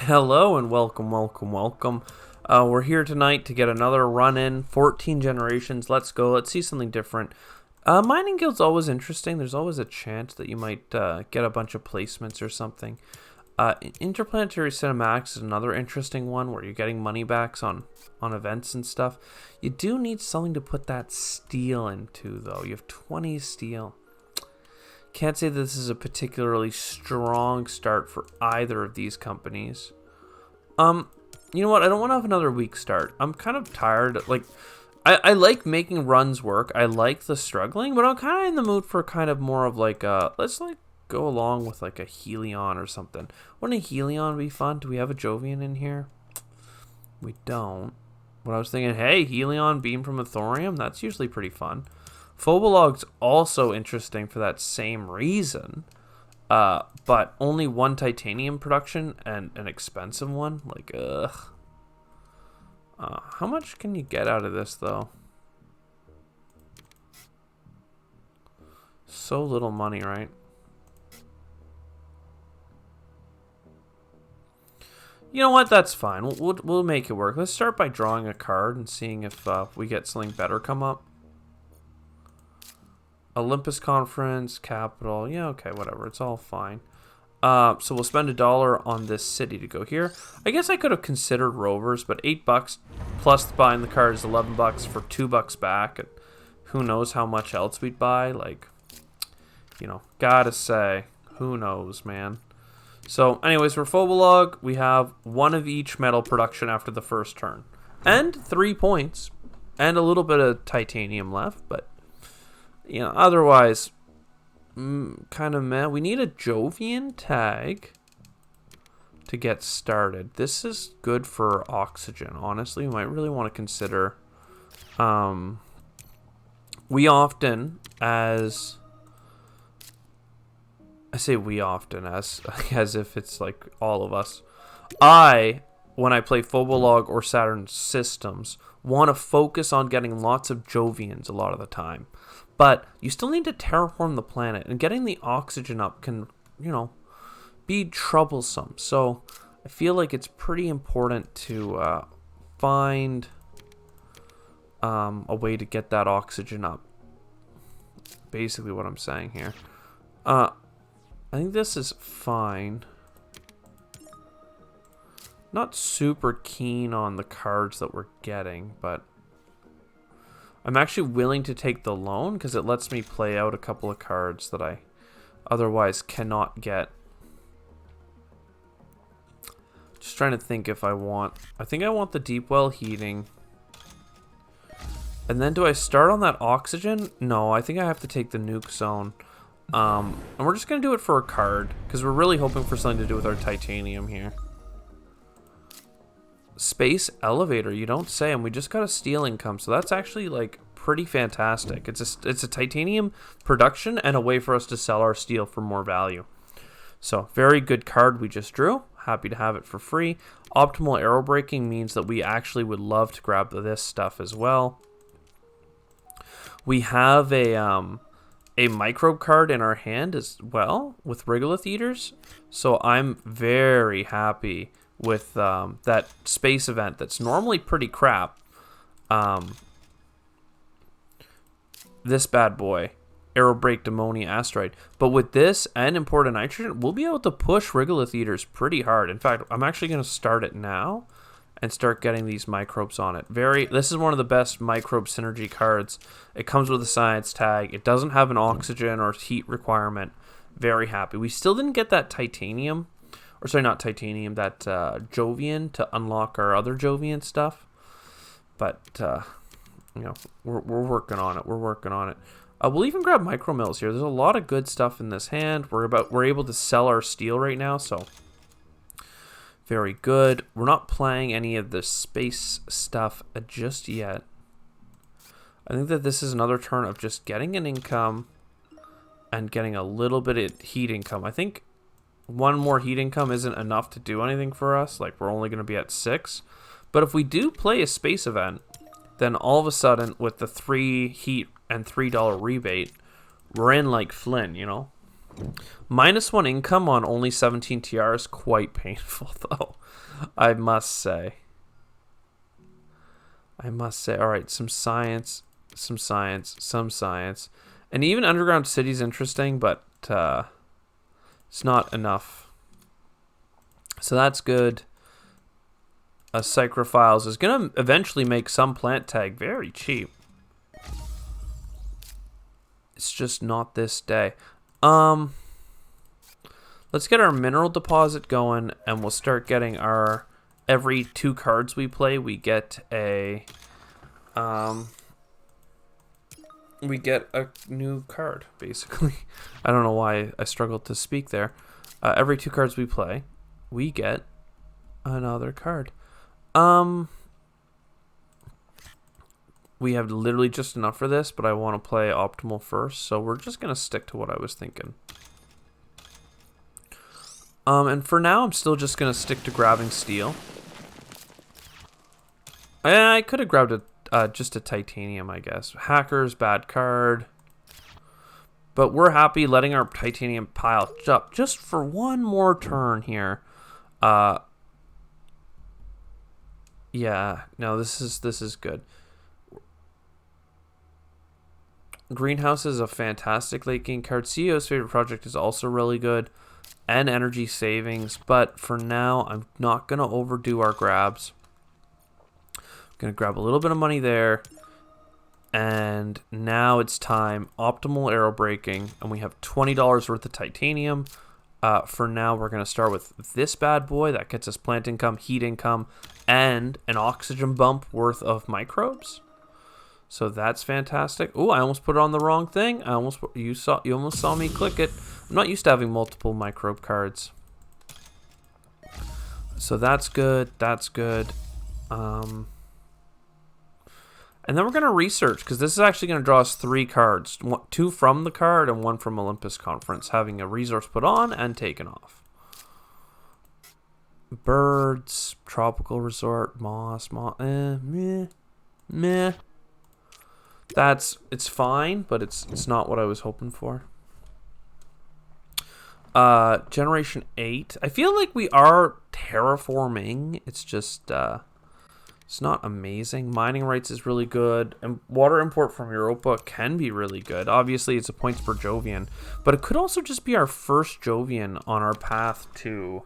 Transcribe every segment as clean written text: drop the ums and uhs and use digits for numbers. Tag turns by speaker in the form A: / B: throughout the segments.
A: Hello and welcome. We're here tonight to get another run in. 14 generations. Let's go. Let's see something different. Mining Guild's always interesting. There's always a chance that you might get a bunch of placements or something. Interplanetary Cinematics is another interesting one where you're getting money backs on events and stuff. You do need something to put that steel into, though. You have 20 steel. Can't say that this is a particularly strong start for either of these companies. You know what? I don't want to have another weak start. I'm kind of tired. Like, I like making runs work. I like the struggling, but I'm kind of in the mood for kind of more of like let's like go along with like a Helion or something. Wouldn't a Helion be fun? Do we have a Jovian in here? We don't. But I was thinking, hey, Helion beam from a thorium. That's usually pretty fun. Phobolog's also interesting for that same reason, but only one titanium production and an expensive one. Like, ugh. How much can you get out of this, though? So little money, right? You know what? That's fine. We'll make it work. Let's start by drawing a card and seeing if we get something better come up. Olympus Conference, Capital. Yeah, okay, whatever. It's all fine. So we'll spend $1 on this city to go here. I guess I could have considered Rovers, but $8 plus buying the card is $11 for $2 back. And who knows how much else we'd buy? Like, you know, gotta say, who knows, man. So, anyways, for Phobolog, we have one of each metal production after the first turn, and 3 points, and a little bit of titanium left, but. You know, otherwise, kind of meh. We need a Jovian tag to get started. This is good for oxygen, honestly. We might really want to consider. We often, as... I say we often, as if it's like all of us. When I play Phobolog or Saturn Systems, want to focus on getting lots of Jovians a lot of the time. But you still need to terraform the planet, and getting the oxygen up can, you know, be troublesome. So I feel like it's pretty important to find a way to get that oxygen up. Basically what I'm saying here. I think this is fine. Not super keen on the cards that we're getting, but I'm actually willing to take the loan because it lets me play out a couple of cards that I otherwise cannot get. Just trying to think if I want... I think I want the deep well heating. And then do I start on that oxygen? No, I think I have to take the nuke zone. And we're just going to do it for a card because we're really hoping for something to do with our titanium here. Space elevator, you don't say, and we just got a steel income, so that's actually like pretty fantastic. It's a titanium production and a way for us to sell our steel for more value. So very good card we just drew. Happy to have it for free. Optimal arrow braking means that we actually would love to grab this stuff as well. We have a microbe card in our hand as well with Regolith Eaters, so I'm very happy with that space event that's normally pretty crap. This bad boy, Aerobrake Demonia Asteroid. But with this and Imported Nitrogen, we'll be able to push Regolith Eaters pretty hard. In fact, I'm actually going to start it now and start getting these microbes on it. This is one of the best microbe synergy cards. It comes with a science tag. It doesn't have an oxygen or heat requirement. Very happy. We still didn't get that titanium. Or sorry, not titanium, that Jovian to unlock our other Jovian stuff. But, you know, we're working on it. We're working on it. We'll even grab micro mills here. There's a lot of good stuff in this hand. We're able to sell our steel right now, so very good. We're not playing any of the space stuff just yet. I think that this is another turn of just getting an income and getting a little bit of heat income. I think one more heat income isn't enough to do anything for us. Like, we're only going to be at 6. But if we do play a space event, then all of a sudden, with the 3 heat and $3 rebate, we're in like Flynn, you know? -1 income on only 17 TR is quite painful, though. I must say. All right, some science. And even Underground City's interesting, but it's not enough. So that's good. Psychrophiles is going to eventually make some plant tag very cheap. It's just not this day. Let's get our mineral deposit going, and we'll start getting our... Every 2 cards we play, we get a... we get a new card, basically. I don't know why I struggled to speak there. Every 2 cards we play, we get another card. We have literally just enough for this, but I want to play optimal first, so we're just going to stick to what I was thinking. And for now, I'm still just going to stick to grabbing steel. I could have grabbed just a titanium, I guess. Hackers, bad card. But we're happy letting our titanium pile up just for one more turn here. Yeah, no, this is good. Greenhouse is a fantastic late game card. CEO's favorite project is also really good. And energy savings. But for now, I'm not going to overdo our grabs. I'm going to grab a little bit of money there. And now it's time. Optimal arrow breaking. And we have $20 worth of titanium. For now, we're going to start with this bad boy. That gets us plant income, heat income, and an oxygen bump worth of microbes. So that's fantastic. Oh, I almost put it on the wrong thing. You almost saw me click it. I'm not used to having multiple microbe cards. So that's good. That's good. And then we're going to research, because this is actually going to draw us 3 cards. 2 from the card and 1 from Olympus Conference. Having a resource put on and taken off. Birds, tropical resort, moss, meh. It's fine, but it's not what I was hoping for. Generation 8. I feel like we are terraforming. It's just it's not amazing. Mining rights is really good, and water import from Europa can be really good. Obviously, it's a points per Jovian, but it could also just be our first Jovian on our path to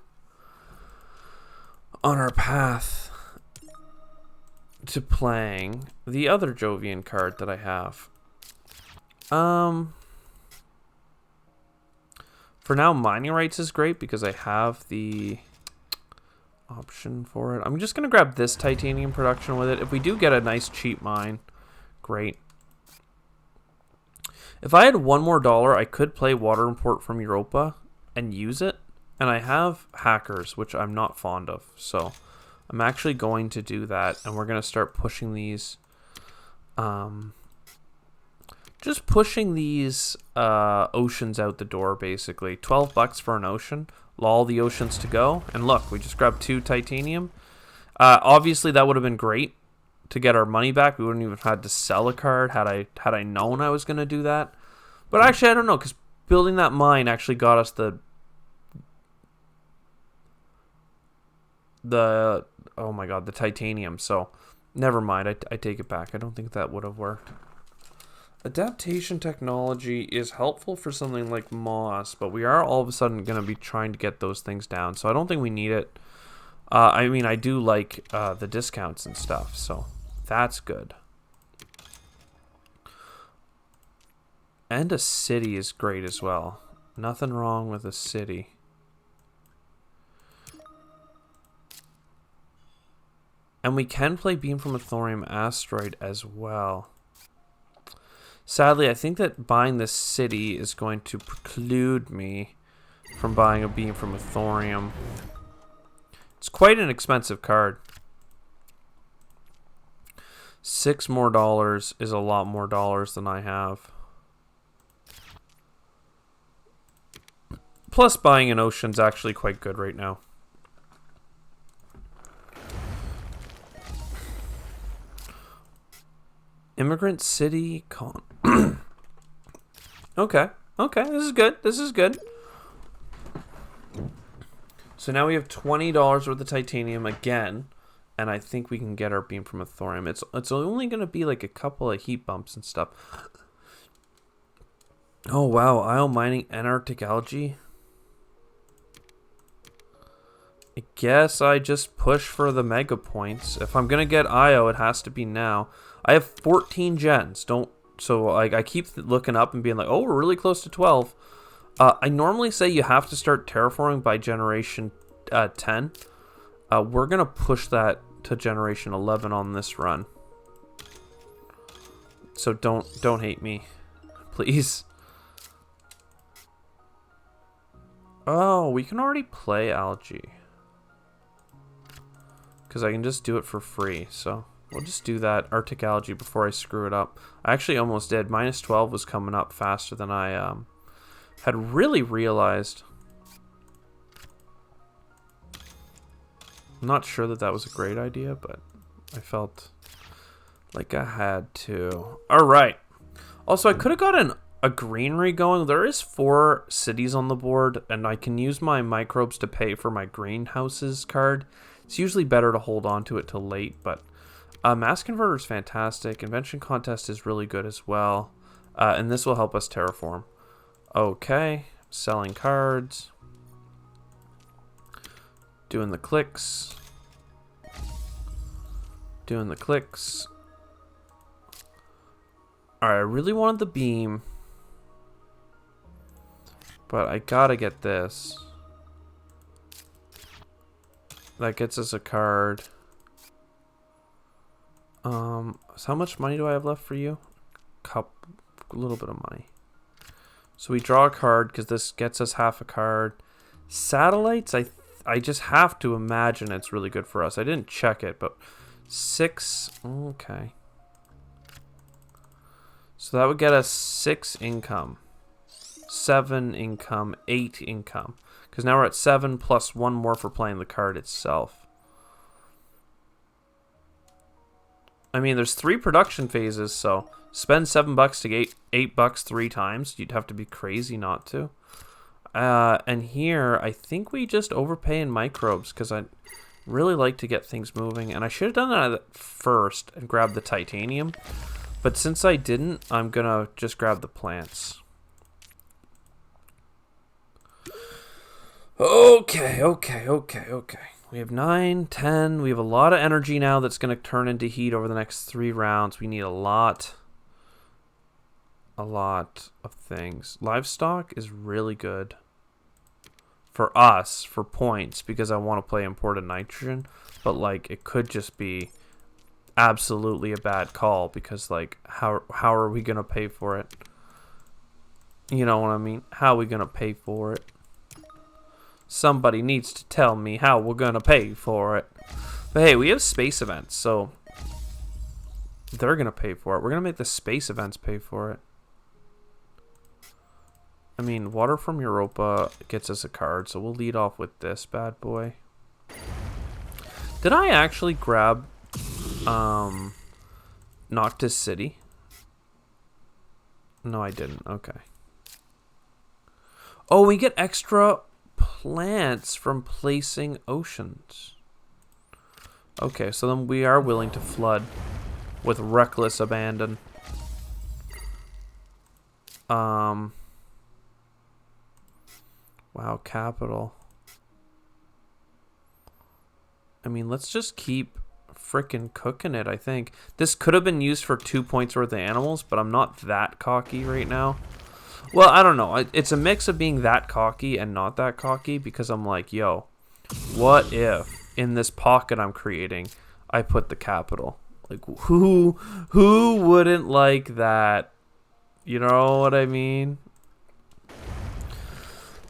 A: playing the other Jovian card that I have. For now, mining rights is great because I have the option for it. I'm just going to grab this titanium production with it. If we do get a nice cheap mine, great. If I had $1 more, I could play water import from Europa and use it. And I have hackers, which I'm not fond of. So I'm actually going to do that. And we're going to start pushing these. Just pushing these oceans out the door, basically. $12 for an ocean. All the oceans to go. And look, we just grabbed 2 titanium. Obviously, that would have been great to get our money back. We wouldn't even have had to sell a card had I known I was going to do that. But actually, I don't know, because building that mine actually got us the oh my god, the titanium. So never mind. I take it back. I don't think that would have worked. Adaptation technology is helpful for something like moss, but we are all of a sudden going to be trying to get those things down, so I don't think we need it. I mean, I do like the discounts and stuff, so that's good. And a city is great as well. Nothing wrong with a city. And we can play Beam from a Thorium Asteroid as well. Sadly, I think that buying this city is going to preclude me from buying a Beam from a Thorium. It's quite an expensive card. $6 more is a lot more dollars than I have. Plus, buying an ocean's actually quite good right now. Immigrant City Con. Okay. Okay, this is good. This is good. So now we have $20 worth of titanium again. And I think we can get our beam from a thorium. It's only going to be like a couple of heat bumps and stuff. Oh, wow. Isle mining Antarctic algae. I guess I just push for the mega points. If I'm going to get IO, it has to be now. I have 14 gens. So like I keep looking up and being like, oh, we're really close to 12. I normally say you have to start terraforming by generation 10. We're going to push that to generation 11 on this run. So don't hate me, please. Oh, we can already play algae. Because I can just do it for free. So we'll just do that Arctic algae before I screw it up. I actually almost did. Minus 12 was coming up faster than I had really realized. I'm not sure that was a great idea, but I felt like I had to. All right. Also, I could have gotten a greenery going. There is 4 cities on the board, and I can use my microbes to pay for my greenhouses card. It's usually better to hold on to it till late, but mass converter is fantastic. Invention contest is really good as well, and this will help us terraform. Okay, selling cards. Doing the clicks. Doing the clicks. Alright, I really wanted the beam. But I gotta get this. That gets us a card. So how much money do I have left for you? A little bit of money. So we draw a card because this gets us half a card. Satellites, I just have to imagine it's really good for us. I didn't check it, but 6. Okay. So that would get us 6 income. 7 income, 8 income. Because now we're at 7 plus 1 more for playing the card itself. I mean, there's 3 production phases, so spend $7 to get $8 3 times. You'd have to be crazy not to. And here, I think we just overpay in microbes because I really like to get things moving. And I should have done that first and grabbed the titanium. But since I didn't, I'm going to just grab the plants. Okay. We have 9, 10. We have a lot of energy now that's going to turn into heat over the next 3 rounds. We need a lot of things. Livestock is really good for us, for points, because I want to play imported nitrogen. But, like, it could just be absolutely a bad call because, like, how are we going to pay for it? You know what I mean? How are we going to pay for it? Somebody needs to tell me how we're going to pay for it. But hey, we have space events, so they're going to pay for it. We're going to make the space events pay for it. I mean, water from Europa gets us a card, so we'll lead off with this bad boy. Did I actually grab Noctis City? No, I didn't. Okay. Oh, we get extra plants from placing oceans. Okay, so then we are willing to flood with reckless abandon. Wow, capital. I mean, let's just keep frickin' cooking it, I think. This could have been used for 2 points worth of animals, but I'm not that cocky right now. Well, I don't know. It's a mix of being that cocky and not that cocky because I'm like, yo, what if in this pocket I'm creating, I put the capital? Like, who wouldn't like that? You know what I mean?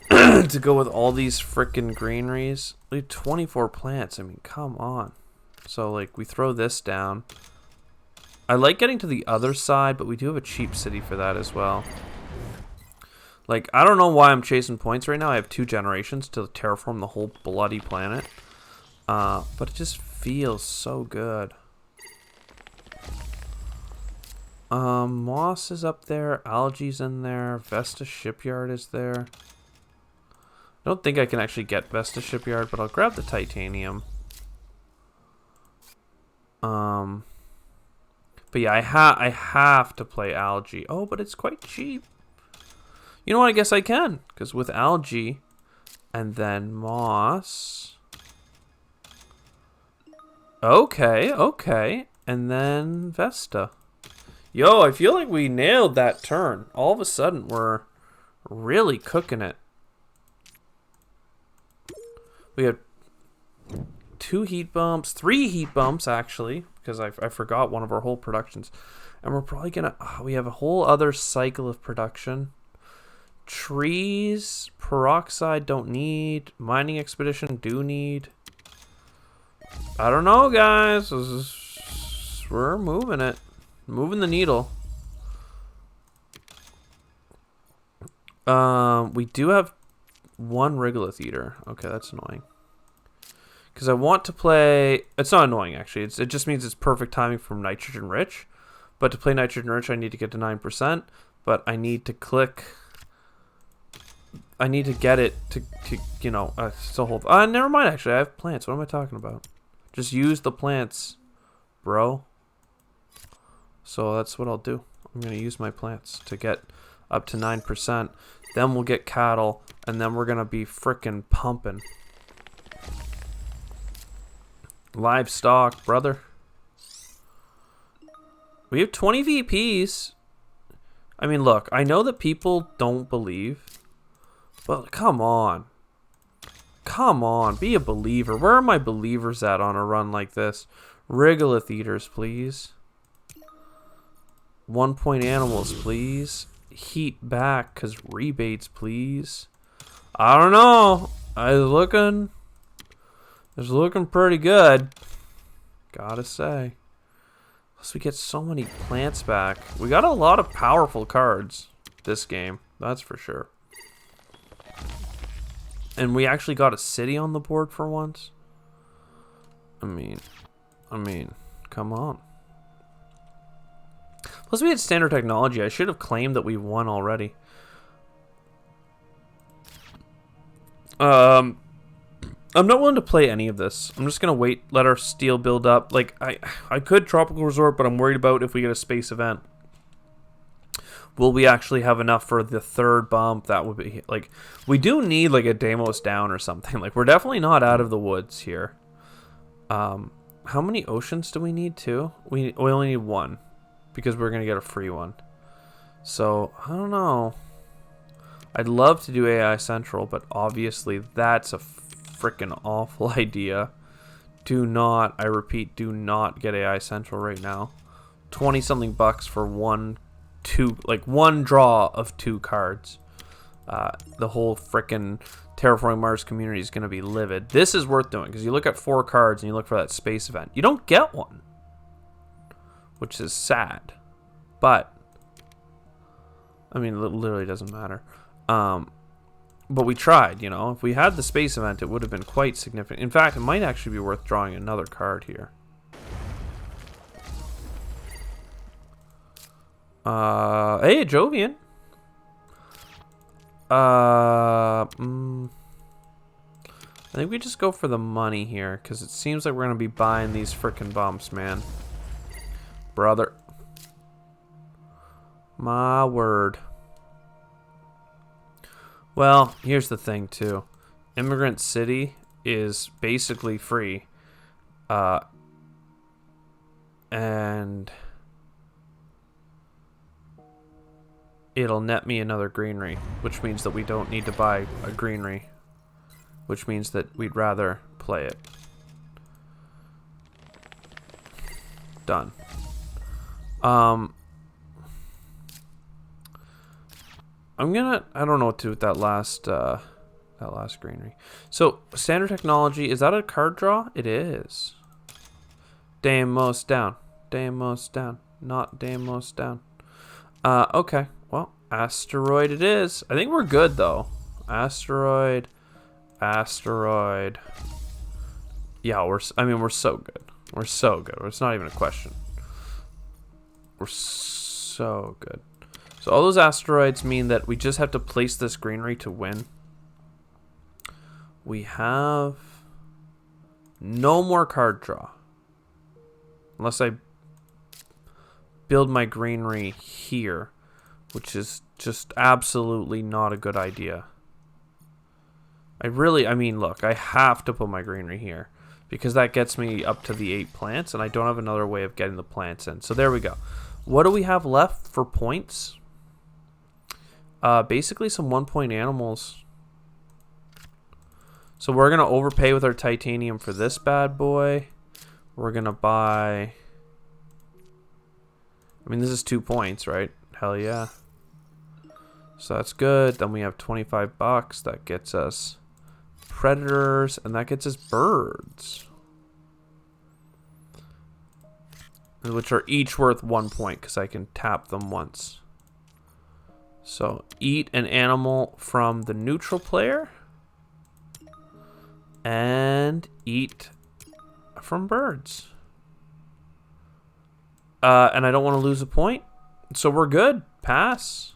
A: To go with all these frickin' greeneries. We have 24 plants. I mean, come on. So, like, we throw this down. I like getting to the other side, but we do have a cheap city for that as well. Like, I don't know why I'm chasing points right now. I have 2 generations to terraform the whole bloody planet. But it just feels so good. Moss is up there. Algae's in there. Vesta Shipyard is there. I don't think I can actually get Vesta Shipyard, but I'll grab the titanium. But yeah, I have to play Algae. Oh, but it's quite cheap. You know what? I guess I can, because with Algae and then Moss. Okay, okay, and then Vesta. Yo, I feel like we nailed that turn. All of a sudden, we're really cooking it. We have 2 heat bumps, 3 heat bumps actually, because I forgot one of our whole productions. And we're probably gonna, we have a whole other cycle of production. Trees, peroxide don't need, mining expedition do need. I don't know, guys. We're moving it. Moving the needle. We do have 1 regolith eater. Okay, that's annoying. Because I want to play... It's not annoying, actually. It just means it's perfect timing from nitrogen rich. But to play nitrogen rich, I need to get to 9%. But I need to click... I need to get it to you know, still hold... never mind, actually. I have plants. What am I talking about? Just use the plants, bro. So that's what I'll do. I'm going to use my plants to get up to 9%. Then we'll get cattle. And then we're going to be frickin' pumping. Livestock, brother. We have 20 VPs. I mean, look, I know that people don't believe. But come on. Come on, be a believer. Where are my believers at on a run like this? Regolith eaters, please. 1 point animals, please. Heat back, because rebates, please. I don't know. It's looking pretty good. Gotta say. Plus, we get so many plants back. We got a lot of powerful cards this game. That's for sure. And we actually got a city on the board for once. I mean, come on. Plus, we had standard technology. I should have claimed that we won already. I'm not willing to play any of this. I'm just gonna wait, let our steel build up. Like I could tropical resort, but I'm worried about if we get a space event. Will we actually have enough for the 3rd bump? That would be like, we do need like a Deimos down or something. Like, we're definitely not out of the woods here. How many oceans do we need? 2? We only need 1 because we're gonna get a free one. So I don't know. I'd love to do AI Central, but obviously that's a freaking awful idea. Do not, I repeat, do not get AI Central right now. 20 something bucks for 1 draw of 2 cards. The whole frickin' Terraforming Mars community is going to be livid. This is worth doing because you look at 4 cards and you look for that space event. You don't get one, which is sad. But I mean, it literally doesn't matter. But we tried, you know. If we had the space event, it would have been quite significant. In fact, it might actually be worth drawing another card here. Hey, Jovian. I think we just go for the money here, because it seems like we're going to be buying these frickin' bumps, man. Brother. My word. Well, here's the thing, too. Immigrant City is basically free. And it'll net me another greenery, which means that we don't need to buy a greenery, which means that we'd rather play it. Done. I'm gonna, I don't know what to do with that last greenery. So, standard technology, is that a card draw? It is. Deimos down. Deimos down. Not Deimos down. Okay. Well, asteroid it is. I think we're good, though. Asteroid. Asteroid. Yeah, we're so good. We're so good. It's not even a question. We're So good. So all those asteroids mean that we just have to place this greenery to win. We have no more card draw. Unless I build my greenery here, which is just absolutely not a good idea. I mean, look, I have to put my greenery here because that gets me up to the 8 plants, and I don't have another way of getting the plants in. So there we go. What do we have left for points? Basically some 1-point animals. So we're going to overpay with our titanium for this bad boy. We're going to buy... I mean, this is 2 points, right? Hell yeah. So that's good. Then we have 25 bucks. That gets us predators, and that gets us birds. Which are each worth 1 point because I can tap them once. So eat an animal from the neutral player. And eat from birds. And I don't want to lose a point. So we're good. Pass.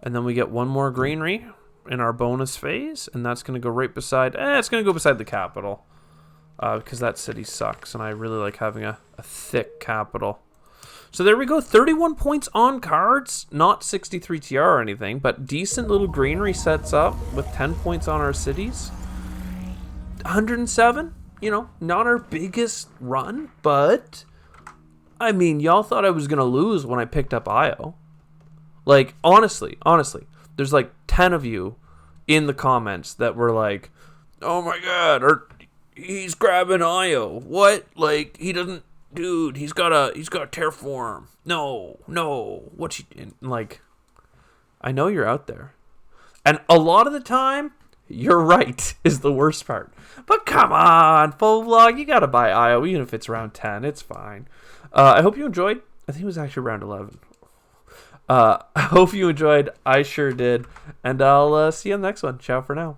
A: And then we get 1 more greenery in our bonus phase. And that's going to go right beside... it's going to go beside the capital. Because that city sucks. And I really like having a thick capital. So there we go. 31 points on cards. Not 63 TR or anything. But decent little greenery sets up with 10 points on our cities. 107, you know, not our biggest run, but I mean, y'all thought I was going to lose when I picked up Io. Like, honestly, there's like 10 of you in the comments that were like, oh my God, or he's grabbing Io. What? Like, he doesn't, dude, he's got a terraform. No, what you, like, I know you're out there. And a lot of the time, you're right, is the worst part. But come on, full vlog, you gotta buy Io, even if it's round 10. It's fine. I hope you enjoyed. I think it was actually round 11. I hope you enjoyed. I sure did. And I'll see you on the next one. Ciao for now.